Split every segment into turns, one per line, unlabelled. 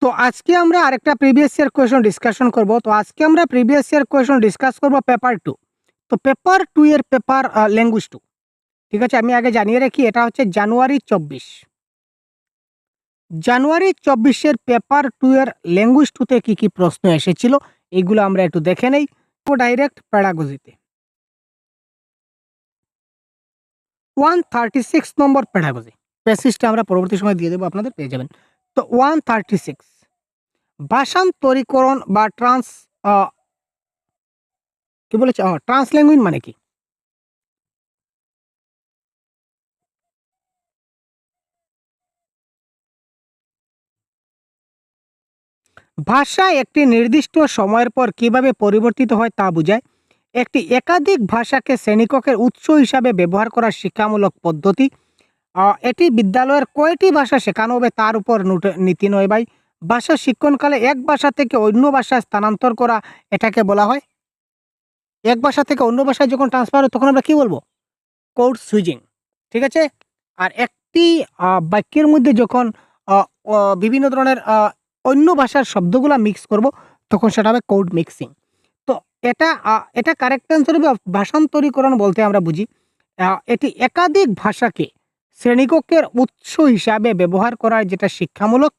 তো আজকে আমরা আরেকটা প্রিভিয়াস ইয়ার কোয়েশন ডিসকাশন করব। তো আজকে আমরা প্রিভিয়াস ইয়ার কোয়েশন ডিসকাস করব পেপার 2। তো পেপার 2 এর পেপার ল্যাঙ্গুয়েজ 2। ঠিক আছে, আমি আগে জানিয়ে রাখি এটা হচ্ছে জানুয়ারি 24। জানুয়ারি 24 এর পেপার 2 এর ল্যাঙ্গুয়েজ 2 তে কি প্রশ্ন এসেছিল এগুলো আমরা একটু দেখে নেই। তো ডাইরেক্ট পেডাগজিতে 136 নম্বর পেডাগজি প্যাসেজটা আমরা পরবর্তী সময় দিয়ে দেবো, আপনাদের পেয়ে যাবেন। তো 136 ভাষান্তরীকরণ বা কি বলেছে ট্রান্সল্যাঙ্গুয়েজ মানে কি? ভাষা একটি নির্দিষ্ট সময়ের পর কিভাবে পরিবর্তিত হয় তা বোঝায়। একটি একাধিক ভাষাকে শ্রেণীকক্ষের উৎস হিসাবে ব্যবহার করার শিক্ষামূলক পদ্ধতি। এটি বিদ্যালয়ের কয়টি ভাষা শেখানো হবে তার উপর নীতি নয় ভাই। ভাষা শিক্ষণকালে এক ভাষা থেকে অন্য ভাষায় স্থানান্তর করা এটাকে বলা হয়। এক ভাষা থেকে অন্য ভাষায় যখন ট্রান্সফার হয় তখন আমরা কি বলবো? Code switching. ঠিক আছে। আর একটি বাক্যের মধ্যে যখন বিভিন্ন ধরনের অন্য ভাষার শব্দগুলা মিক্স করব তখন সেটা হবে কোড মিক্সিং। তো এটা কারেক্ট অ্যান্সার হবে ভাষান্তরীকরণ বলতে আমরা বুঝি এটি একাধিক ভাষাকে শ্রেণীকক্ষের উৎস হিসাবে ব্যবহার করার যেটা শিক্ষামূলক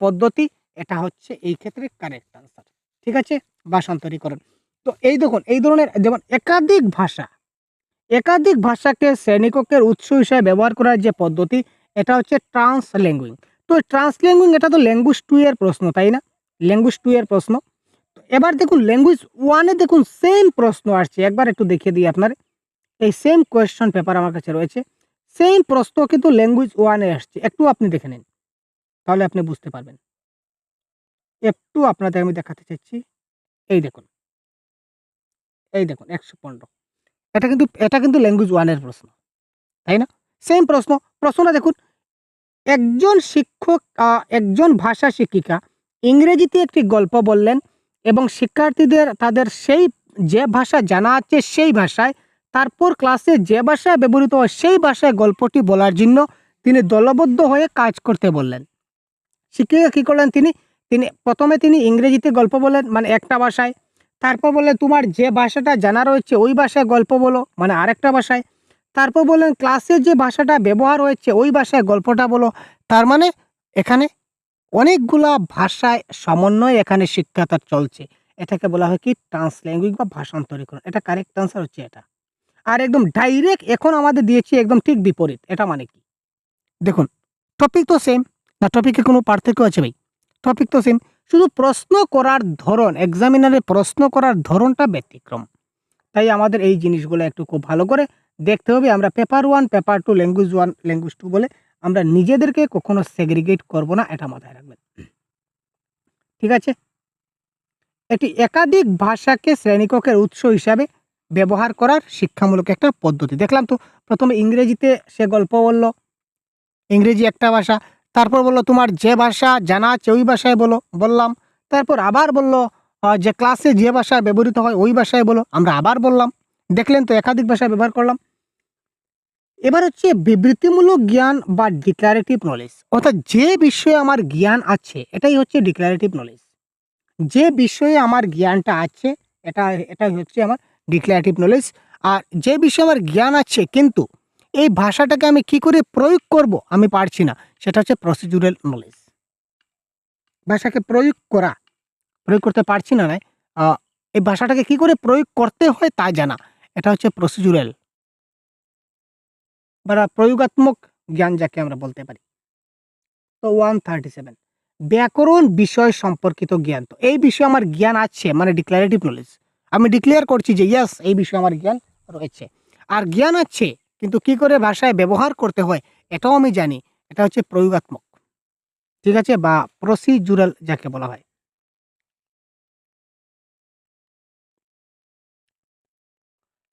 পদ্ধতি, এটা হচ্ছে এই ক্ষেত্রে কারেক্ট অ্যান্সার। ঠিক আছে, ভাষান্তরীকরণ। তো এই দেখুন, এই ধরনের যেমন একাধিক ভাষাকে শ্রেণীকক্ষের উৎস হিসাবে ব্যবহার করার যে পদ্ধতি এটা হচ্ছে ট্রান্সল্যাঙ্গুয়েজ। তো ট্রান্সল্যাঙ্গুয়েজ এটা তো ল্যাঙ্গুয়েজ 2 এর প্রশ্ন, তাই না? ল্যাঙ্গুয়েজ 2 এর প্রশ্ন। তো এবার দেখুন ল্যাঙ্গুয়েজ 1 এ দেখুন সেম প্রশ্ন আসছে। একবার একটু দেখিয়ে দিই আপনার। এই সেম কোয়েশ্চন পেপার আমার কাছে রয়েছে। সেম প্রশ্ন কিন্তু ল্যাঙ্গুয়েজ 1 এ আসছে। একটু আপনি দেখে নিন, তাহলে আপনি বুঝতে পারবেন। একটু আপনাদের আমি দেখাতে চাচ্ছি। এই দেখুন, এই দেখুন 115। এটা কিন্তু ল্যাঙ্গুয়েজ 1 এর প্রশ্ন, তাই না? সেম প্রশ্ন। প্রশ্নটা দেখুন, একজন ভাষা শিক্ষিকা ইংরেজিতে একটি গল্প বললেন এবং শিক্ষার্থীদের তাদের যে ভাষা জানা আছে সেই ভাষায়, তারপর ক্লাসে যে ভাষায় ব্যবহৃত হয় সেই ভাষায় গল্পটি বলার জন্য তিনি দলবদ্ধ হয়ে কাজ করতে বললেন। শিক্ষিকা কী করলেন, তিনি প্রথমে ইংরেজিতে গল্প বললেন মানে একটা ভাষায়, তারপর বললেন তোমার যে ভাষাটা জানা রয়েছে ওই ভাষায় গল্প বলো মানে আরেকটা ভাষায়, তারপর বললেন ক্লাসে যে ভাষাটা ব্যবহার হয়েছে ওই ভাষায় গল্পটা বলো। তার মানে এখানে অনেকগুলা ভাষায় সমন্বয় এখানে শিক্ষাটা চলছে। এটাকে বলা হয় কি ট্রান্সল্যাঙ্গুয়েজ বা ভাষান্তরীকরণ। এটা কারেক্ট আনসার হচ্ছে এটা। আর একদম ডাইরেক্ট এখন আমাদের দিয়েছি একদম ঠিক বিপরীত। এটা মানে কি? দেখুন, টপিক তো সেম, না টপিকে কোনো পার্থক্য আছে ভাই? টপিক তো সেম, শুধু প্রশ্ন করার ধরন, এক্সামিনারের প্রশ্ন করার ধরনটা ব্যতিক্রম। তাই আমাদের এই জিনিসগুলো একটু খুব ভালো করে দেখতে হবে। আমরা পেপার 1, পেপার 2, ল্যাঙ্গুয়েজ 1, ল্যাঙ্গুয়েজ 2 বলে আমরা নিজেদেরকে কখনো সেগ্রিগেট করব না, এটা মাথায় রাখবেন। ঠিক আছে? এটি একাধিক ভাষাকে শ্রেণীকক্ষের উৎস হিসাবে ব্যবহার করার শিক্ষামূলক একটা পদ্ধতি। দেখলাম তো, প্রথমে ইংরেজিতে সে গল্প বলল, ইংরেজি একটা ভাষা। তারপর বলল তোমার যে ভাষা জানা আছে ওই ভাষায় বললাম। তারপর আবার বলল যে ক্লাসে যে ভাষায় ব্যবহৃত হয় ওই ভাষায় বলো। আমরা আবার বললাম। দেখলেন তো, একাধিক ভাষা ব্যবহার করলাম। এবার হচ্ছে বিবৃতিমূলক জ্ঞান বা ডিক্লারেটিভ নলেজ, অর্থাৎ যে বিষয়ে আমার জ্ঞান আছে এটাই হচ্ছে ডিক্লারেটিভ নলেজ। যে বিষয়ে আমার জ্ঞানটা আছে এটাই হচ্ছে আমার ডিক্লারেটিভ নলেজ। আর যে বিষয়ে আমার জ্ঞান আছে কিন্তু এই ভাষাটাকে আমি কি করে প্রয়োগ করব আমি পারছি না, সেটা হচ্ছে প্রসিডিউরাল নলেজ। ভাষাকে প্রয়োগ করতে পারছি না নয়, এই ভাষাটাকে কি করে প্রয়োগ করতে হয় তা জানা, এটা হচ্ছে প্রসিডিউরাল বা প্রয়োগাত্মক জ্ঞান যাকে আমরা বলতে পারি। তো 137 ব্যাকরণ বিষয় সম্পর্কিত জ্ঞান। তো এই বিষয়ে আমার জ্ঞান আছে মানে ডিক্লারেটিভ নলেজ। আমি ডিক্লেয়ার করছি যে ইয়েস এই বিষয়ে আমার জ্ঞান রয়েছে। আর জ্ঞান আছে কিন্তু কি করে ভাষায় ব্যবহার করতে হয় এটাও আমি জানি, এটা হচ্ছে প্রয়োগাত্মক। ঠিক আছে, বা প্রসিডিউরাল যাকে বলা হয়।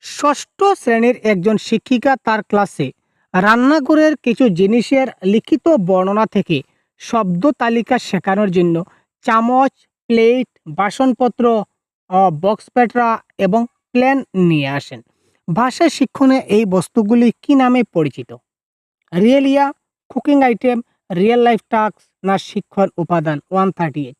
ষষ্ঠ শ্রেণীর একজন শিক্ষিকা তার ক্লাসে রান্নাঘরের কিছু জিনিসের লিখিত বর্ণনা থেকে শব্দ তালিকা শেখানোর জন্য চামচ, প্লেট, বাসনপত্র, বক্স প্যাটরা এবং প্লেন নিয়ে আসেন। ভাষা শিক্ষণে এই বস্তুগুলি কি নামে পরিচিত? Realia, cooking item, real life task না শিক্ষণ উপাদান? 138।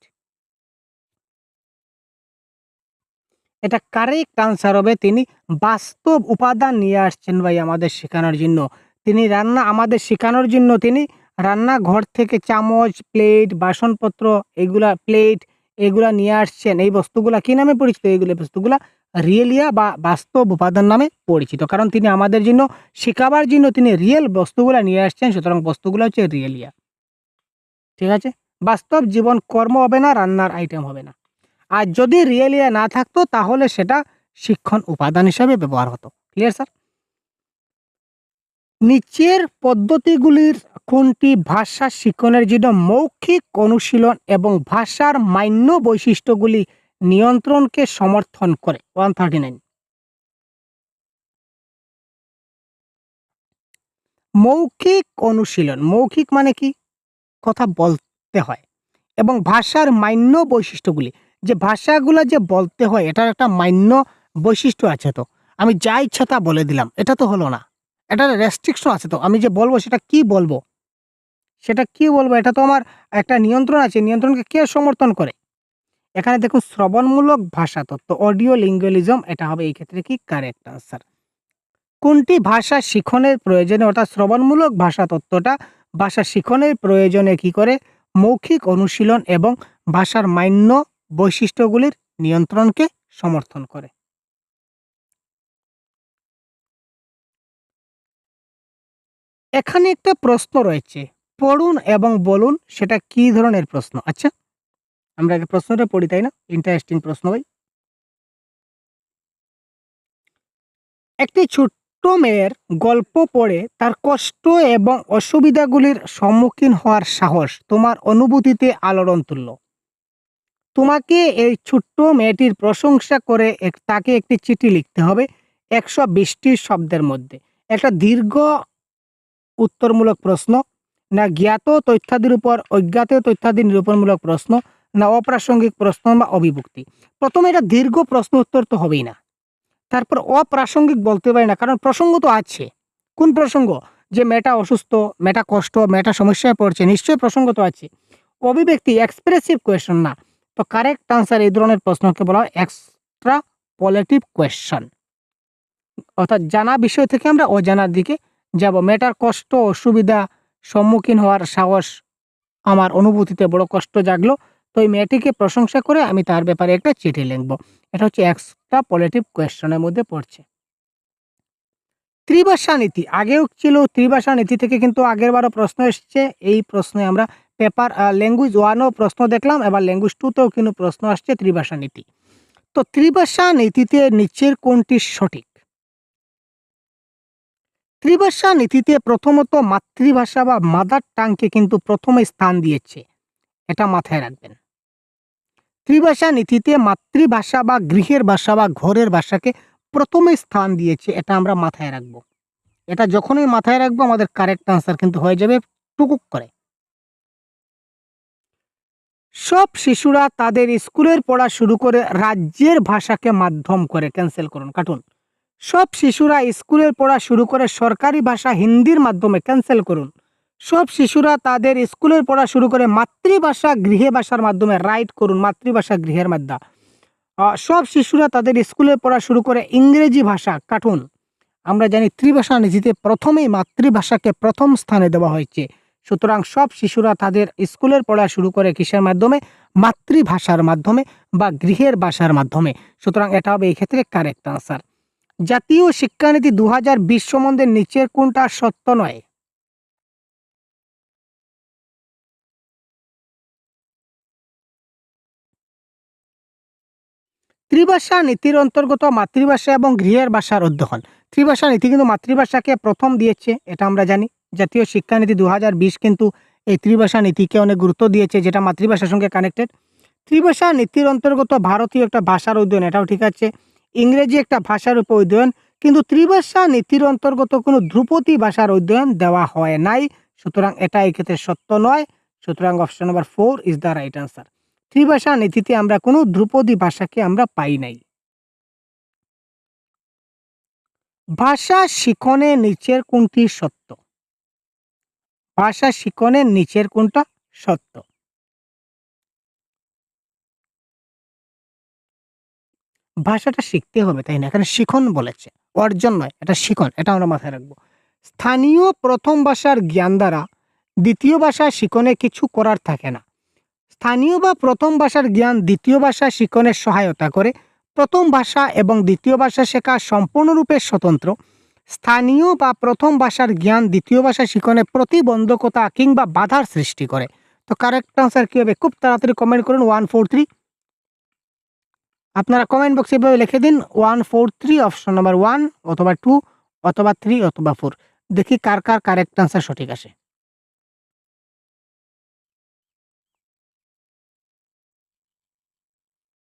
এটা কারেক্ট আনসার হবে, তিনি বাস্তব উপাদান নিয়ে আসছেন ভাই আমাদের শেখানোর জন্য। তিনি আমাদের শেখানোর জন্য তিনি রান্নাঘর থেকে চামচ, প্লেট, বাসনপত্র, এগুলা নিয়ে আসছেন। এই বস্তুগুলা কি নামে পরিচিত? এইগুলো বস্তুগুলা রিয়েলিয়া বা বাস্তব উপাদান নামে পরিচিত। কারণ তিনি আমাদের জন্য শেখাবার জন্য তিনি রিয়েল বস্তুগুলা নিয়ে আসছেন, সুতরাং বস্তুগুলা হচ্ছে রিয়েলিয়া। ঠিক আছে? বাস্তব জীবন কর্ম হবে না, রান্নার আইটেম হবে না। আর যদি রিয়েলিয়া না থাকতো তাহলে সেটা শিক্ষণ উপাদান হিসাবে ব্যবহার হতো। Clear sir? নিচের পদ্ধতিগুলির কোনটি ভাষা শিক্ষণের জন্য মৌখিক অনুশীলন এবং ভাষার মান্য বৈশিষ্ট্যগুলি নিয়ন্ত্রণকে সমর্থন করে? 139। মৌখিক অনুশীলন, মৌখিক মানে কি? কথা বলতে হয়। এবং ভাষার মান্য বৈশিষ্ট্যগুলি, যে ভাষাগুলো যে বলতে হয় এটার একটা মান্য বৈশিষ্ট্য আছে। তো আমি যা ইচ্ছা তা বলে দিলাম, এটা তো হলো না। এটার রেস্ট্রিকশন আছে। তো আমি যে বলবো সেটা কি বলবো, এটা তো আমার একটা নিয়ন্ত্রণ আছে। নিয়ন্ত্রণকে কে সমর্থন করে? এখানে দেখুন শ্রবণমূলক ভাষা তত্ত্ব, অডিও লিঙ্গুয়ালিজম, এটা হবে এই ক্ষেত্রে কি কারেক্ট আনসার। কোনটি ভাষা শিখনের প্রয়োজনে, অর্থাৎ শ্রবণমূলক ভাষা তত্ত্বটা ভাষা শিখনের প্রয়োজনে কি করে? মৌখিক অনুশীলন এবং ভাষার মান্য বৈশিষ্ট্যগুলির নিয়ন্ত্রণকে সমর্থন করে। এখানে একটা প্রশ্ন রয়েছে, পড়ুন এবং বলুন, সেটা কি ধরনের প্রশ্ন? আচ্ছা, আমরা আগে প্রশ্নটা পড়ি, তাই না? ইন্টারেস্টিং প্রশ্ন ভাই। একটি ছোট্ট মেয়ের গল্প পড়ে তার কষ্ট এবং অসুবিধাগুলির সম্মুখীন হওয়ার সাহস তোমার অনুভূতিতে আলোড়ন তুলল। তোমাকে এই ছোট্ট মেয়েটির প্রশংসা করে তাকে একটি চিঠি লিখতে হবে ১২০টি শব্দের মধ্যে। একটা দীর্ঘ উত্তরমূলক প্রশ্ন, না জ্ঞাত তথ্যাদির উপর অজ্ঞাত তথ্যাদি নিরূপণমূলক প্রশ্ন, না অপ্রাসঙ্গিক প্রশ্ন বা অভিভুক্তি? প্রথমে এটা দীর্ঘ প্রশ্ন উত্তর তো হবেই না। তারপর অপ্রাসঙ্গিক বলতে পারি না, কারণ প্রসঙ্গ তো আছে। কোন প্রসঙ্গ? যে মেয়েটা অসুস্থ, মেয়েটা কষ্ট, মেয়েটা সমস্যায় পড়ছে, নিশ্চয়ই প্রসঙ্গ তো আছে। অভিব্যক্তি, এক্সপ্রেসিভ কোয়েশ্চন না। তো কারেক্ট আনসার এই ধরনের প্রশ্নকে বলা হয় এক্সট্রাপোলেটিভ কোয়েশ্চন। অর্থাৎ জানা বিষয় থেকে আমরা অজানার দিকে যাব। মেয়েটার কষ্ট, অসুবিধা, সম্মুখীন হওয়ার সাহস, আমার অনুভূতিতে বড় কষ্ট জাগলো। তো এই মেয়েটিকে প্রশংসা করে আমি তার ব্যাপারে একটা চিঠি লিখব। এটা হচ্ছে এক্সট্রাপোলেটিভ কোয়েশ্চনের মধ্যে পড়ছে। ত্রিভাষা নীতি আগেও ছিল। ত্রিভাষা নীতি থেকে কিন্তু আগেরবারও প্রশ্ন এসছে। এই প্রশ্নে আমরা ল্যাঙ্গুয়েজ 1ও প্রশ্ন দেখলাম, এবার ল্যাঙ্গুয়েজ 2তেও কিন্তু প্রশ্ন আসছে ত্রিভাষা নীতি। তো ত্রিভাষা নীতিতে নিচের কোনটি সঠিক? ত্রিভাষা নীতিতে প্রথমত মাতৃভাষা বা মাদার টাংকে কিন্তু প্রথমে স্থান দিয়েছে, এটা মাথায় রাখবেন। ত্রিভাষা নীতিতে মাতৃভাষা বা গৃহের ভাষা বা ঘরের ভাষাকে প্রথমে স্থান দিয়েছে, এটা আমরা মাথায় রাখবো। এটা যখনই মাথায় রাখবো আমাদের কারেক্ট আনসার কিন্তু হয়ে যাবে টুকুক করে। সব শিশুরা তাদের স্কুলের পড়া শুরু করে রাজ্যের ভাষাকে মাধ্যম করে, ক্যান্সেল করুন, কাটুন। সব শিশুরা স্কুলের পড়া শুরু করে সরকারি ভাষা হিন্দির মাধ্যমে, ক্যান্সেল করুন। সব শিশুরা তাদের স্কুলের পড়া শুরু করে মাতৃভাষা গৃহে ভাষার মাধ্যমে, রাইট করুন, মাতৃভাষা গৃহের মাধ্যমে। সব শিশুরা তাদের স্কুলের পড়া শুরু করে ইংরেজি ভাষা, কাটুন। আমরা জানি ত্রিভাষা নীতিতে প্রথমেই মাতৃভাষাকে প্রথম স্থানে দেওয়া হয়েছে। সুতরাং সব শিশুরা তাদের স্কুলের পড়া শুরু করে কিসের মাধ্যমে? মাতৃভাষার মাধ্যমে বা গৃহের ভাষার মাধ্যমে। সুতরাং এটা হবে এই ক্ষেত্রে কারেক্ট আনসার। জাতীয় শিক্ষানীতি ২০২০ সম্বন্ধে নিচের কোনটা সত্য নয়? ত্রিভাষা নীতির অন্তর্গত মাতৃভাষা এবং গৃহের ভাষার অধ্যয়ন। ত্রিভাষা নীতি কিন্তু মাতৃভাষাকে প্রথম দিয়েছে, এটা আমরা জানি। জাতীয় শিক্ষানীতি ২০২০ কিন্তু এই ত্রিভাষা নীতিকে অনেক গুরুত্ব দিয়েছে, যেটা মাতৃভাষার সঙ্গে কানেক্টেড। ত্রিভাষা নীতির অন্তর্গত ভারতীয় একটা ভাষার অধ্যয়ন, এটাও ঠিক আছে। ইংরেজি একটা ভাষার উপর অধ্যয়ন, কিন্তু ত্রিভাষা নীতির অন্তর্গত কোনো ধ্রুপদী ভাষার অধ্যয়ন দেওয়া হয় নাই। সুতরাং এটা এই ক্ষেত্রে সত্য নয়। সুতরাং option number 4 is the right answer. ত্রিভাষা নীতিতে আমরা কোনো ধ্রুপদী ভাষাকে আমরা পাই নাই। ভাষা শিখনে নিচের কোনটি সত্য? ভাষা শিখনের নিচের কোনটা সত্য? ভাষাটা শিখতে হবে, তাই না? এখানে শিখন বলেছে, অর্জন নয়, এটা শিখন, এটা আমরা মাথায় রাখবো। স্থানীয় প্রথম ভাষার জ্ঞান দ্বারা দ্বিতীয় ভাষা শিখনে কিছু করার থাকে না। স্থানীয় বা প্রথম ভাষার জ্ঞান দ্বিতীয় ভাষা শিখনে সহায়তা করে। প্রথম ভাষা এবং দ্বিতীয় ভাষা শেখা সম্পূর্ণরূপে স্বতন্ত্র। স্থানীয় বা প্রথম ভাষার জ্ঞান দ্বিতীয় ভাষা শিখনে প্রতিবন্ধকতা কিংবা বাধার সৃষ্টি করে। তো কারেক্ট আনসার কি হবে? খুব তাড়াতাড়ি কমেন্ট করুন 143। আপনারা কমেন্ট বক্সে এভাবে লিখে দিন 143 অপশন নাম্বার 1 অথবা 2 অথবা 3 অথবা 4। দেখি কার কার কারেক্ট আনসার সঠিক আসে।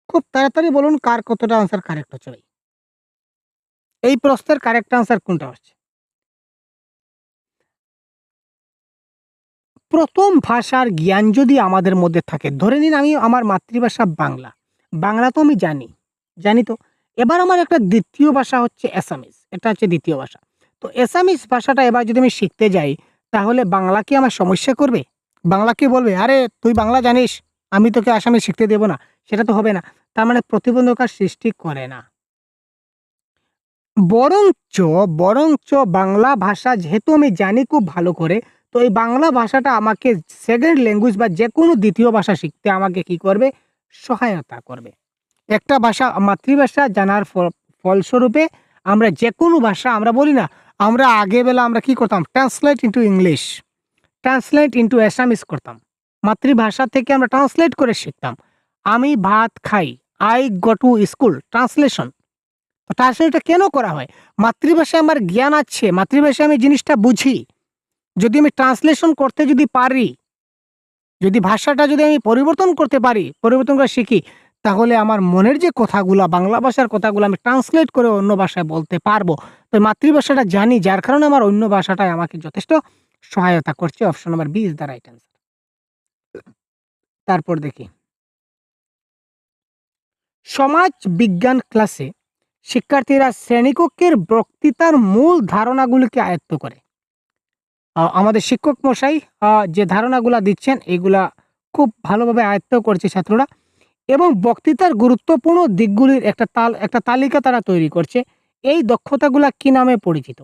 খুব তাড়াতাড়ি বলুন কার কতটা আনসার কারেক্ট হচ্ছে ভাই। এই প্রশ্নের কারেক্ট আনসার কোনটা হচ্ছে? প্রথম ভাষার জ্ঞান যদি আমাদের মধ্যে থাকে, ধরে নিন আমি আমার মাতৃভাষা বাংলা। বাংলা তো আমি জানি, জানি তো। এবার আমার একটা দ্বিতীয় ভাষা হচ্ছে অ্যাসামিজ। এটা হচ্ছে দ্বিতীয় ভাষা। তো অ্যাসামিজ ভাষাটা এবার যদি আমি শিখতে যাই, তাহলে বাংলা কি আমার সমস্যা করবে? বাংলা কি বলবে, "আরে তুই বাংলা জানিস, আমি তোকে আসামিজ শিখতে দেব না।" সেটা তো হবে না। তার মানে প্রতিবন্ধকতার সৃষ্টি করে না। বরঞ্চ বরঞ্চ বাংলা ভাষা যেহেতু আমি জানি খুব ভালো করে, তো এই বাংলা ভাষাটা আমাকে সেকেন্ড ল্যাঙ্গুয়েজ বা যেকোনো দ্বিতীয় ভাষা শিখতে আমাকে কি করবে? সহায়তা করবে। একটা ভাষা মাতৃভাষা জানার ফলস্বরূপে আমরা যেকোনো ভাষা আমরা বলি না, আমরা আগে বেলা আমরা কি করতাম? Translate into English, translate into Assamese করতাম। মাতৃভাষা থেকে আমরা ট্রান্সলেট করে শিখতাম। আমি ভাত খাই, I go to school, translation. ট্রান্সলেটটা কেন করা হয়? মাতৃভাষায় আমার জ্ঞান আছে, মাতৃভাষায় আমি জিনিসটা বুঝি। যদি আমি ট্রান্সলেশন করতে যদি পারি, যদি ভাষাটা যদি আমি পরিবর্তন করতে পারি, পরিবর্তন করে শিখি, তাহলে আমার মনের যে কথাগুলা, বাংলা ভাষার কথাগুলো আমি ট্রান্সলেট করে অন্য ভাষায় বলতে পারবো। তো মাতৃভাষাটা জানি, যার কারণে আমার অন্য ভাষাটায় আমাকে যথেষ্ট সহায়তা করছে। Option number B is the right answer. তারপর দেখি, সমাজ বিজ্ঞান ক্লাসে শিক্ষার্থীরা শ্রেণীকক্ষের বক্তৃতার মূল ধারণাগুলিকে আয়ত্ত করে। আমাদের শিক্ষক মশাই যে ধারণাগুলা দিচ্ছেন এগুলা খুব ভালোভাবে আয়ত্ত করছে ছাত্ররা, এবং বক্তৃতার গুরুত্বপূর্ণ দিকগুলির একটা তালিকা তারা তৈরি করছে। এই দক্ষতাগুলা কি নামে পরিচিত?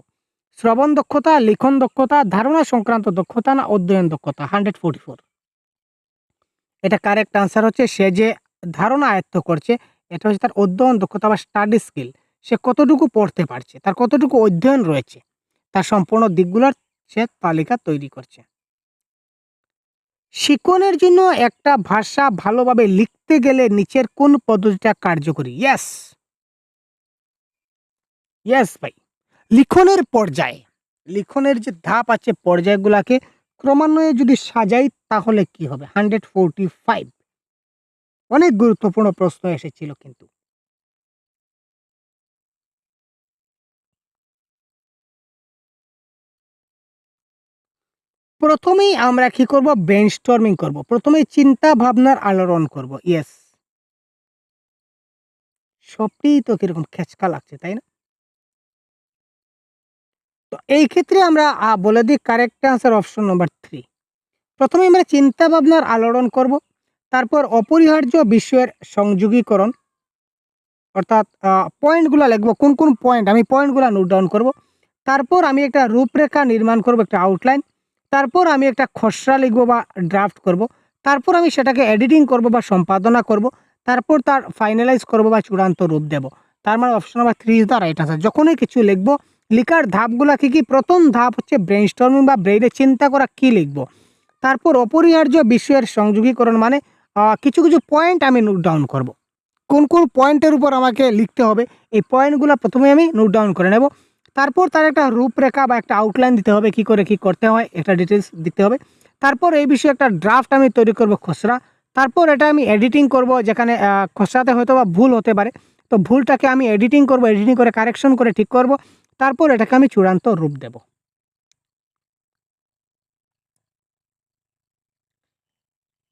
শ্রবণ দক্ষতা, লিখন দক্ষতা, ধারণা সংক্রান্ত দক্ষতা না অধ্যয়ন দক্ষতা? 144। এটা কারেক্ট আনসার হচ্ছে, সে যে ধারণা আয়ত্ত করছে এটা হচ্ছে তার অধ্যয়ন দক্ষতা বা স্টাডি স্কিল। সে কতটুকু পড়তে পারছে, তার কতটুকু অধ্যয়ন রয়েছে, তার সম্পূর্ণ দিকগুলোর সে তালিকা তৈরি করছে। শিখনের জন্য একটা ভাষা ভালোভাবে লিখতে গেলে নিচের কোন পদ্ধতিটা কার্যকরী? ইয়েস, ইয়েস ভাই। লিখনের পর্যায়ে, লিখনের যে ধাপ আছে পর্যায়গুলাকে ক্রমান্বয়ে যদি সাজাই তাহলে কি হবে? 145। অনেক গুরুত্বপূর্ণ প্রশ্ন এসেছিল কিন্তু। প্রথমেই আমরা কি করব? ব্রেইনস্টর্মিং করব। প্রথমেই চিন্তা ভাবনার আলোড়ন করব। ইয়েস। সবটিই তো কিরকম খেচকা লাগছে, তাই না? তো এই ক্ষেত্রে আমরা বলে দিই কারেক্ট আনসার অপশন নাম্বার 3। প্রথমে আমরা চিন্তা ভাবনার আলোড়ন করব। তারপর অপরিহার্য বিষয়ের সংযোগীকরণ, অর্থাৎ পয়েন্টগুলা লিখব, কোন কোন পয়েন্ট, আমি পয়েন্টগুলা নোট ডাউন করব। তারপর আমি একটা রূপরেখা নির্মাণ করব, একটা আউটলাইন। তারপর আমি একটা খসড়া লিখব বা ড্রাফট করব। তারপর আমি সেটাকে এডিটিং করব বা সম্পাদনা করব। তারপর তার ফাইনালাইজ করব বা চূড়ান্ত রূপ দেব। তার মানে option number 3 is the right answer. যখনই কিছু লিখব, লিখার ধাপগুলা কি, কি? প্রথম ধাপ হচ্ছে ব্রেইনস্টর্মিং বা ব্রেইনে চিন্তা করা কি লিখব। তারপর অপরিহার্য বিষয়ের সংযোগীকরণ, মানে কিছু, কিছু পয়েন্ট আমি নোট ডাউন করব। কোন, কোন পয়েন্টের উপর আমাকে লিখতে হবে, এই পয়েন্টগুলা প্রথমে আমি নোট ডাউন করে নেব। তারপর তার একটা রূপরেখা বা একটা আউটলাইন দিতে হবে, কি করে কি করতে হয় একটা ডিটেইলস দিতে হবে। তারপর এই বিষয়ে একটা ড্রাফট আমি তৈরি করব, খসড়া। তারপর এটা আমি এডিটিং করব, যেখানে খসড়াতে হয়তোবা ভুল হতে পারে। তো ভুলটাকে আমি এডিটিং করব, এডিটিং করে কারেকশন করে ঠিক করব। তারপর এটাকে আমি চূড়ান্ত রূপ দেব।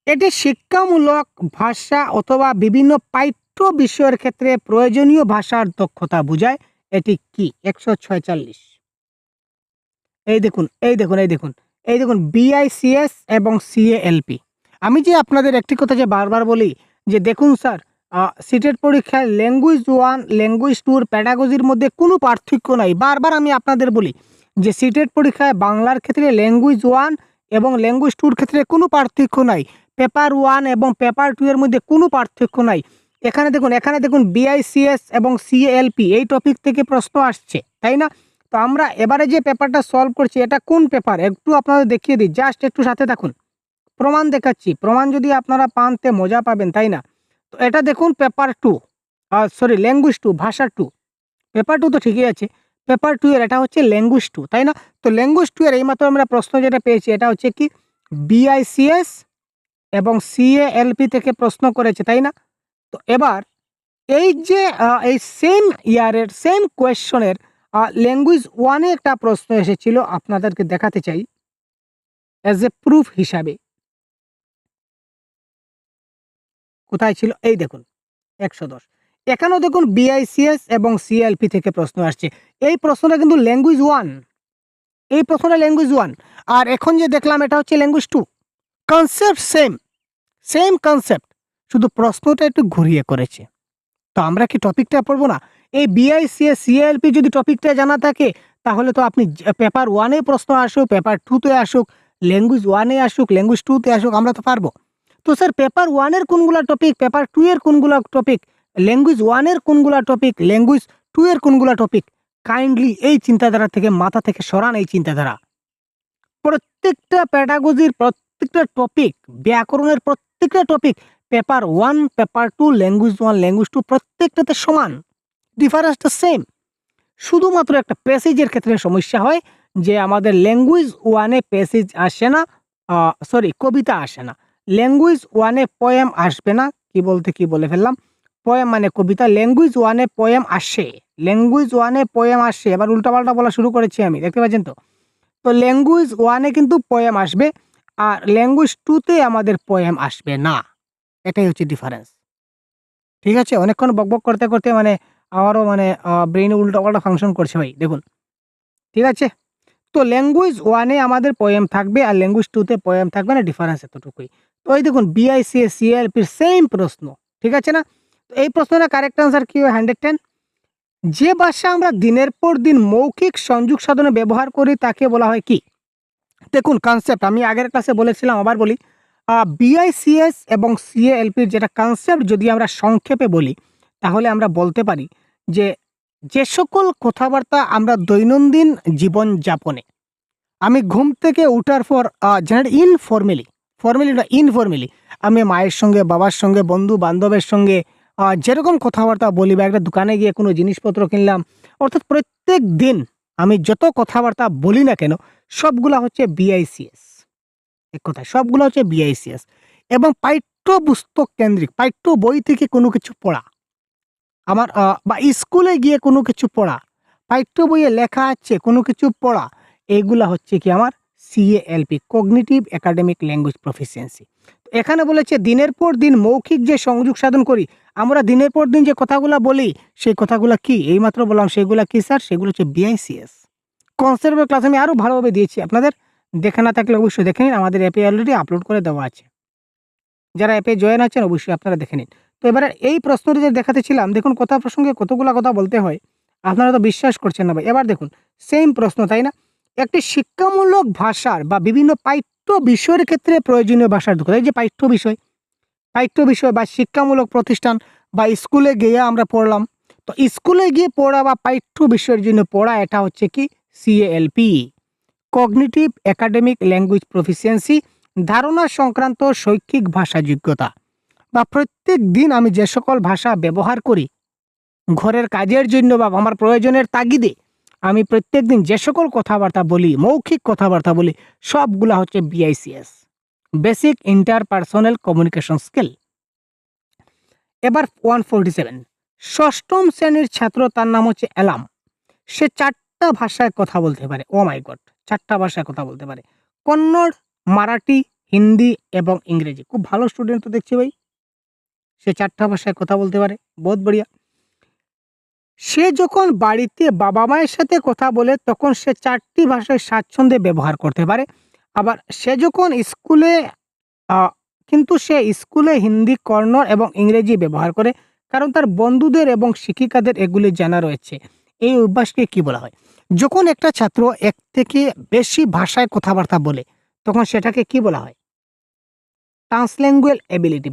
এটি শিক্ষামূলক ভাষা অথবা বিভিন্ন পাঠ্য বিষয়ের ক্ষেত্রে প্রয়োজনীয় ভাষার দক্ষতা বোঝায়। এটি কি? 146। এই দেখুন, এই দেখুন, এই দেখুন। এই দেখুন BICS এবং CALP। আমি যে আপনাদের একটি কথা যে বারবার বলি যে দেখুন স্যার, সিটেট পরীক্ষায় ল্যাঙ্গুয়েজ 1 ল্যাঙ্গুয়েজ 2 এর প্যাডাগজির মধ্যে কোনো পার্থক্য নাই। বারবার আমি আপনাদের বলি যে সিটেট পরীক্ষায় বাংলার ক্ষেত্রে ল্যাঙ্গুয়েজ 1 এবং ল্যাঙ্গুয়েজ 2 এর ক্ষেত্রে কোনো পার্থক্য নাই। পেপার 1 এবং পেপার 2 এর মধ্যে কোনো পার্থক্য নাই। এখানে দেখুন BICS এবং CALP এই টপিক থেকে প্রশ্ন আসছে, তাই না? তো আমরা এবারে যে পেপারটা সলভ করছি এটা কোন পেপার একটু আপনাদের দেখিয়ে দিই, জাস্ট একটু সাথে থাকুন। প্রমাণ দেখাচ্ছি, প্রমাণ যদি আপনারা পান তে মজা পাবেন, তাই না? তো এটা দেখুন পেপার 2, সরি ল্যাঙ্গুয়েজ 2, ভাষা 2। পেপার 2 তো ঠিকই আছে, পেপার 2 এর এটা হচ্ছে ল্যাঙ্গুয়েজ 2, তাই না? তো ল্যাঙ্গুয়েজ 2 এর এইমাত্র আমরা প্রশ্ন যেটা পেয়েছি এটা হচ্ছে কি BICS এবং CALP থেকে প্রশ্ন করেছে, তাই না? তো এবার এই যে এই সেম ইয়ারের সেম কোয়েশ্চনের ল্যাঙ্গুয়েজ 1 এ একটা প্রশ্ন এসেছিল, আপনাদেরকে দেখাতে চাই অ্যাজ এ প্রুফ হিসাবে। কোথায় ছিল? এই দেখুন 110। এখানেও দেখুন BICS এবং CALP থেকে প্রশ্ন আসছে। এই প্রশ্নটা কিন্তু ল্যাঙ্গুয়েজ 1, এই প্রশ্নটা ল্যাঙ্গুয়েজ 1, আর এখন যে দেখলাম এটা হচ্ছে language 2। Concept same, same concept, শুধু প্রশ্নটা একটু ঘুরিয়ে করেছে। তো আমরা কি টপিকটা পড়বো না? এই BICS CALP যদি টপিকটা জানা থাকে তাহলে তো আপনি পেপার 1 এ প্রশ্ন আসুক, পেপার 2 তে আসুক, ল্যাঙ্গুয়েজ 1 এ আসুক, ল্যাঙ্গুয়েজ 2 তে আসুক, আমরা তো পারবো। তো স্যার পেপার 1 এর কোনগুলা টপিক, পেপার 2 এর কোনগুলা টপিক, ল্যাঙ্গুয়েজ 1 এর কোনগুলা টপিক, ল্যাঙ্গুয়েজ 2 এর কোনগুলা টপিক, কাইন্ডলি এই চিন্তাধারা থেকে মাথা থেকে সরান এই চিন্তাধারা। প্রত্যেকটা প্যাডাগজির প্রত্যেকটা টপিক, ব্যাকরণের প্রত্যেকটা topic paper 1, paper 2, language 1, language 2 প্রত্যেকটাতে সমান, ডিফারেন্সটা সেম। শুধুমাত্র একটা প্যাসেজের ক্ষেত্রে সমস্যা হয় যে আমাদের ল্যাঙ্গুয়েজ 1 এ প্যাসেজ আসে না, সরি কবিতা আসে না। ল্যাঙ্গুয়েজ 1 এ পোয়েম আসবে না, কি বলে ফেললাম, পোয়েম মানে কবিতা। ল্যাঙ্গুয়েজ 1 এ পোয়েম আসে, ল্যাঙ্গুয়েজ 1 এ পোয়েম আসে। এবার উল্টাপাল্টা বলা শুরু করেছি আমি, দেখতে পাচ্ছেন তো? তো ল্যাঙ্গুয়েজ 1 এ কিন্তু পোয়েম আসবে আর ল্যাঙ্গুয়েজ 2 তে আমাদের পোয়েম আসবে না। এটাই হচ্ছে ডিফারেন্স। ঠিক আছে? অনেকক্ষণ বকবক করতে, করতে মানে আমারও মানে ব্রেইনে উল্টাপাল্টা ফাংশন করছে ভাই, দেখুন। ঠিক আছে? তো ল্যাঙ্গুয়েজ 1 এ আমাদের পোয়েম থাকবে আর ল্যাঙ্গুয়েজ 2 তে পোয়েম থাকবে না, ডিফারেন্স এতটুকুই। তো এই দেখুন BICS CALP এর সেম প্রশ্ন, ঠিক আছে না? তো এই প্রশ্নটা কারেক্ট আনসার কি হয়? 110। যে ভাষা আমরা দিনের পর দিন মৌখিক সংযোগ সাধনে ব্যবহার করি তাকে বলা হয় কি? দেখুন কনসেপ্ট আমি আগের ক্লাসে বলেছিলাম, আবার বলি। BICS এবং CALP এর যেটা কনসেপ্ট যদি আমরা সংক্ষেপে বলি তাহলে আমরা বলতে পারি যে, যে সকল কথাবার্তা আমরা দৈনন্দিন জীবনযাপনে, আমি ঘুম থেকে উঠার পর জেনারেলি ফর্মালি না ইনফর্মালি আমি মায়ের সঙ্গে, বাবার সঙ্গে, বন্ধু-বান্ধবের সঙ্গে যেরকম কথাবার্তা বলি বা একটা দোকানে গিয়ে কোনো জিনিসপত্র কিনলাম, অর্থাৎ প্রত্যেক দিন আমি যত কথাবার্তা বলি না কেন সবগুলা হচ্ছে BICS। এক কথায় সবগুলো হচ্ছে BICS এবং পাঠ্যপুস্তক কেন্দ্রিক, পাঠ্য বই থেকে কোনো কিছু পড়া, আমার বা স্কুলে গিয়ে কোনো কিছু পড়া, পাঠ্য বইয়ে লেখা আছে কোনো কিছু পড়া, এগুলা হচ্ছে কি আমার CALP, cognitive academic language proficiency. এখানে বলেছে দিনের পর দিন মৌখিক যে সংযোগ সাধন করি, আমরা দিনের পর দিন যে কথাগুলা বলি সেই কথাগুলা কি? এইমাত্র বললাম সেগুলা কি স্যার? সেগুলো হচ্ছে BICS। কনসেপ্টের ক্লাস আমি আরও ভালোভাবে দিয়েছি, আপনাদের দেখে না থাকলে অবশ্যই দেখে নিন, আমাদের অ্যাপে অলরেডি আপলোড করে দেওয়া আছে। যারা অ্যাপে জয়েন আছেন অবশ্যই আপনারা দেখে নিন। তো এবারে এই প্রশ্নটি যে দেখাতেছিলাম, দেখুন কথা প্রসঙ্গে কতগুলা কথা বলতে হয়, আপনারা তো বিশ্বাস করছেন না ভাই। এবার দেখুন সেম প্রশ্ন, তাই না? একটি শিক্ষামূলক ভাষার বা বিভিন্ন পাঠ্য বিষয়ের ক্ষেত্রে প্রয়োজনীয় ভাষার দক্ষতা, এই যে পাঠ্য বিষয় বা শিক্ষামূলক প্রতিষ্ঠান বা স্কুলে গিয়ে আমরা পড়লাম। তো স্কুলে গিয়ে পড়া বা পাঠ্য বিষয়ের জন্য পড়া এটা হচ্ছে কি CALP, cognitive academic language proficiency, ধারণা সংক্রান্ত শৈক্ষিক ভাষা যোগ্যতা। বা প্রত্যেক দিন আমি যে সকল ভাষা ব্যবহার করি ঘরের কাজের জন্য বা আমার প্রয়োজনের তাগিদে, আমি প্রত্যেকদিন যে সকল কথাবার্তা বলি, মৌখিক কথাবার্তা বলি, সবগুলা হচ্ছে BICS, basic interpersonal communication skill. এবার 147, ষষ্ঠম শ্রেণীর ছাত্র, তার নাম হচ্ছে এলাম। সে 4টা ভাষায় কথা বলতে পারে। ও মাই গড, 4টা ভাষায় কথা বলতে পারে, কন্নড়, মারাঠি, হিন্দি এবং ইংরেজি। খুব ভালো স্টুডেন্ট তো দেখছি ভাই, সে 4টা ভাষায় কথা বলতে পারে, বহুত বড়িয়া। সে যখন বাড়িতে বাবা মায়ের সাথে কথা বলে তখন সে 4টি ভাষায় স্বাচ্ছন্দ্যে ব্যবহার করতে পারে। আবার সে যখন স্কুলে কিন্তু সে স্কুলে হিন্দি, কন্নড় এবং ইংরেজি ব্যবহার করে, কারণ তার বন্ধুদের এবং শিক্ষিকাদের এগুলি জানা রয়েছে। এই অভ্যাসকে কি বলা হয়? যখন একটা ছাত্র এক থেকে বেশি ভাষায় কথাবার্তা বলে, তখন সেটাকে কি বলা হয়? ট্রান্সল্যাঙ্গুয়াল এবিলিটি,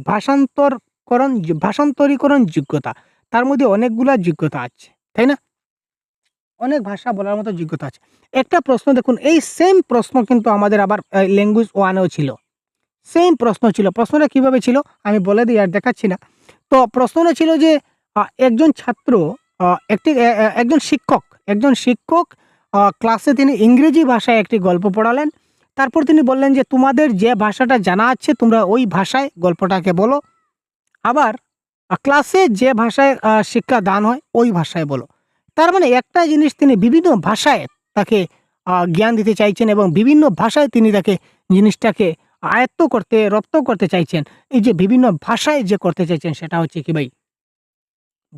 ভাষান্তরীকরণ যোগ্যতা। তার মধ্যে অনেকগুলা যোগ্যতা আছে, তাই না? অনেক ভাষা বলার মতো যোগ্যতা আছে। একটা প্রশ্ন দেখুন, এই সেম প্রশ্ন কিন্তু আমাদের আবার ল্যাঙ্গুয়েজ 1 এও ছিল। সেম প্রশ্ন ছিল। প্রশ্নটা কিভাবে ছিল? আমি বলে দিই, আর দেখাচ্ছি না। তো প্রশ্নটা ছিল যে একজন ছাত্র, আ একটি এ এ একজন শিক্ষক ক্লাসে তিনি ইংরেজি ভাষায় একটি গল্প পড়ালেন। তারপর তিনি বললেন যে, "তোমাদের যে ভাষাটা জানা আছে তোমরা ওই ভাষায় গল্পটাকে বলো। আবার ক্লাসে যে ভাষায় শিক্ষা দান হয় ওই ভাষায় বলো।" তার মানে একটা জিনিস তিনি বিভিন্ন ভাষায় তাকে জ্ঞান দিতে চাইছেন এবং বিভিন্ন ভাষায় তিনি তাকে জিনিসটাকে রপ্ত করতে চাইছেন। এই যে বিভিন্ন ভাষায় যে করতে চাইছেন সেটা হচ্ছে কি ভাই?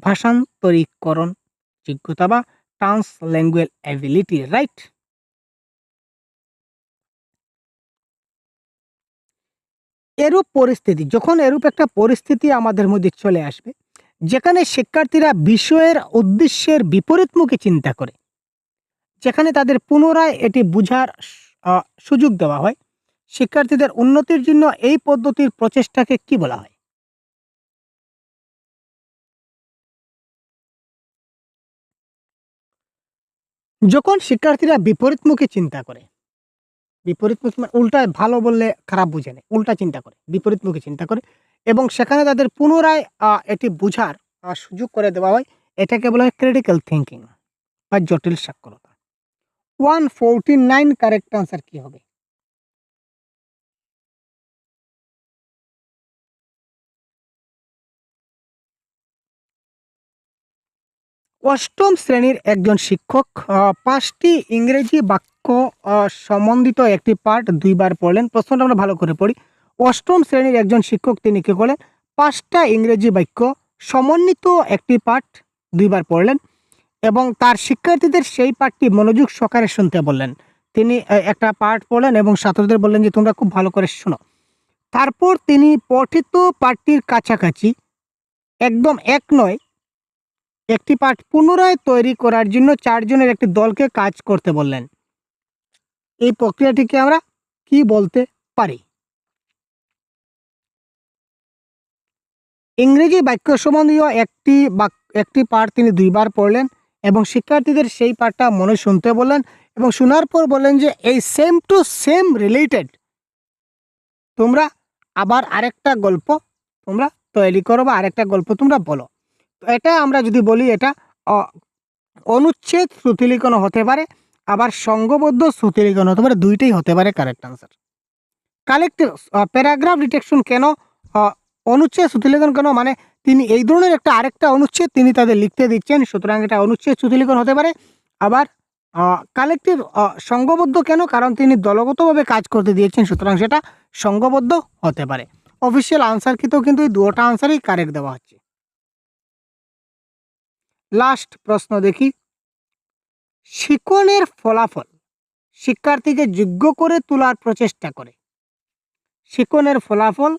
ভাষান্তরীকরণ যোগ্যতা বা ট্রান্সল্যাঙ্গুয়াল এবিলিটি, রাইট? যখন এরূপ একটা পরিস্থিতি আমাদের মধ্যে চলে আসবে, যেখানে শিক্ষার্থীরা বিষয়ের উদ্দেশ্যের বিপরীতমুখী চিন্তা করে, যেখানে তাদের পুনরায় এটি বুঝার আ সুযোগ দেওয়া হয়, শিক্ষার্থীদের উন্নতির জন্য এই পদ্ধতির প্রচেষ্টাকে কি বলা হয়? যখন শিক্ষার্থীরা বিপরীতমুখী চিন্তা করে, বিপরীতমুখী মানে উল্টায়, ভালো বললে খারাপ বুঝে নেয়। উল্টা চিন্তা করে, বিপরীতমুখী চিন্তা করে এবং সেখানে তাদের পুনরায় এটি বুঝার সুযোগ করে দেওয়া হয়। এটাকে বলা হয় ক্রিটিক্যাল থিংকিং বা জটিল সাক্ষরতা। 149 কারেক্ট আনসার কি হবে? অষ্টম শ্রেণীর একজন শিক্ষক ৫ টি ইংরেজি বাক্য আ সম্বন্ধিত একটি পাঠ ২ বার পড়লেন। প্রশ্নটা আমরা ভালো করে পড়ি। অষ্টম শ্রেণীর একজন শিক্ষক তিনি কি করলেন? ৫ টা ইংরেজি বাক্য সমন্বিত একটি পাঠ ২ বার পড়লেন এবং তার শিক্ষার্থীদের সেই পাঠটি মনোযোগ সহকারে শুনতে বললেন। তিনি একটা পাঠ পড়লেন এবং ছাত্রদের বললেন যে, "তোমরা খুব ভালো করে শোনো।" তারপর তিনি পঠিত পাঠটির কাছাকাছি, একদম এক নয়, একটি পাঠ পুনরায় তৈরি করার জন্য ৪ জনের একটি দলকে কাজ করতে বললেন। এই প্রক্রিয়াটিকে আমরা কি বলতে পারি? ইংরেজি বাক্য সম্বন্ধীয় একটি পাঠ তিনি ২ বার পড়লেন এবং শিক্ষার্থীদের সেই পাঠটা মনে শুনতে বললেন এবং শোনার পর বললেন যে, "এই সেম টু সেম রিলেটেড তোমরা আবার আরেকটা গল্প তোমরা তৈরি করো বা আরেকটা গল্প তোমরা বলো।" তো এটা আমরা যদি বলি, এটা অ অনুচ্ছেদ শ্রুতিলিখন হতে পারে, আবার সংঘবদ্ধ শ্রুতিলিখন হতে পারে, ২ টাই হতে পারে correct answer. Collective paragraph detection কেন? আ অনুচ্ছেদ শ্রুতিলিখন কেন? মানে তিনি এই ধরনের আরেকটা অনুচ্ছেদ তিনি তাদের লিখতে দিচ্ছেন। সুতরাং এটা অনুচ্ছেদ শ্রুতিলিখন হতে পারে। আবার কালেক্টিভ সংঘবদ্ধ কেন? কারণ তিনি দলগতভাবে কাজ করতে দিয়েছেন। সুতরাং সেটা সংঘবদ্ধ হতে পারে। অফিসিয়াল আনসার কিন্তু এই ২ টা আনসারই কারেক্ট দেওয়া হচ্ছে। লাস্ট প্রশ্ন দেখি। শিক্ষণের ফলাফল শিক্ষার্থীকে যোগ্য করে তোলার প্রচেষ্টা করে। শিক্ষণের ফলাফল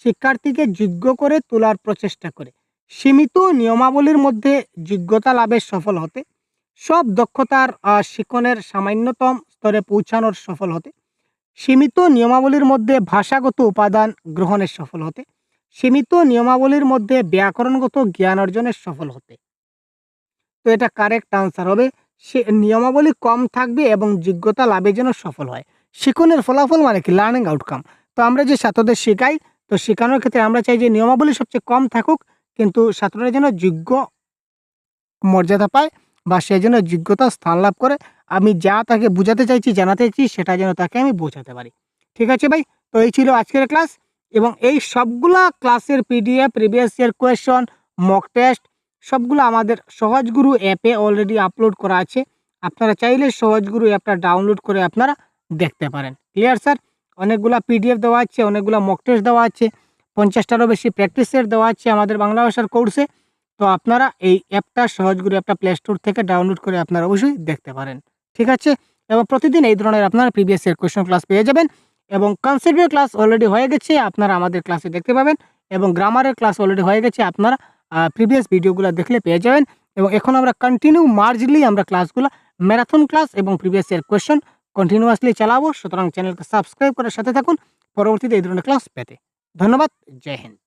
শিক্ষার্থীকে যোগ্য করে তোলার প্রচেষ্টা করে। সীমিত নিয়মাবলীর মধ্যে যোগ্যতা লাভে সফল হতে, সব দক্ষতার শিক্ষণের সামান্যতম স্তরে পৌঁছানোর সফল হতে, সীমিত নিয়মাবলীর মধ্যে ভাষাগত উপাদান গ্রহণের সফল হতে, সীমিত নিয়মাবলীর মধ্যে ব্যাকরণগত জ্ঞান অর্জনের সফল হতে। তো এটা কারেক্ট আনসার হবে। সে নিয়মাবলী কম থাকবে এবং যোগ্যতা লাভে যেন সফল হয়। শিক্ষণের ফলাফল মানে কি? Learning outcome. তো আমরা যে ছাত্রদের শেখাই, তো শেখানোর ক্ষেত্রে আমরা চাই যে নিয়মাবলী সবচেয়ে কম থাকুক, কিন্তু ছাত্ররা যেন যোগ্য মর্যাদা পায় বা সে যেন যোগ্যতার স্থান লাভ করে। আমি যা তাকে বুঝাতে চাইছি, জানাতে চাইছি সেটা যেন তাকে আমি বোঝাতে পারি। ঠিক আছে ভাই? তো এই ছিল আজকের ক্লাস এবং এই সবগুলা ক্লাসের PDF, previous year question, mock test সবগুলো আমাদের সহজগুরু অ্যাপে অলরেডি আপলোড করা আছে। আপনারা চাইলে সহজগুরু অ্যাপটা ডাউনলোড করে আপনারা দেখতে পারেন। Clear sir? অনেকগুলা পিডিএফ দেওয়া আছে, অনেকগুলা মক টেস্ট দেওয়া আছে, ৫০ টারও বেশি প্র্যাকটিস সেট দেওয়া আছে আমাদের বাংলা ভাষার কোর্সে। তো আপনারা এই অ্যাপটা, সহজগুরু অ্যাপটা প্লে স্টোর থেকে ডাউনলোড করে আপনারা অবশ্যই দেখতে পারেন। ঠিক আছে? এবং প্রতিদিন এই ধরনের আপনারা প্রিভিয়াস ইয়ার কোয়েশ্চন ক্লাস পেয়ে যাবেন। এবং কনসেপ্টের ক্লাস অলরেডি হয়ে গেছে, আপনারা আমাদের ক্লাসে দেখতে পাবেন। এবং গ্রামারের ক্লাস অলরেডি হয়ে গেছে, আপনারা প্রিভিয়াস ভিডিওগুলো দেখলে পেয়ে যাবেন। এবং এখন আমরা কন্টিনিউ মার্জলি আমরা ক্লাসগুলো ম্যারাথন ক্লাস এবং প্রিভিয়াস ইয়ার কোয়েশ্চন কন্টিনিউয়াসলি চালাবো। সুতরাং চ্যানেলকে সাবস্ক্রাইব করার সাথে থাকুন পরবর্তীতে এই ধরনের ক্লাস পেতে। ধন্যবাদ। জয় হিন্দ।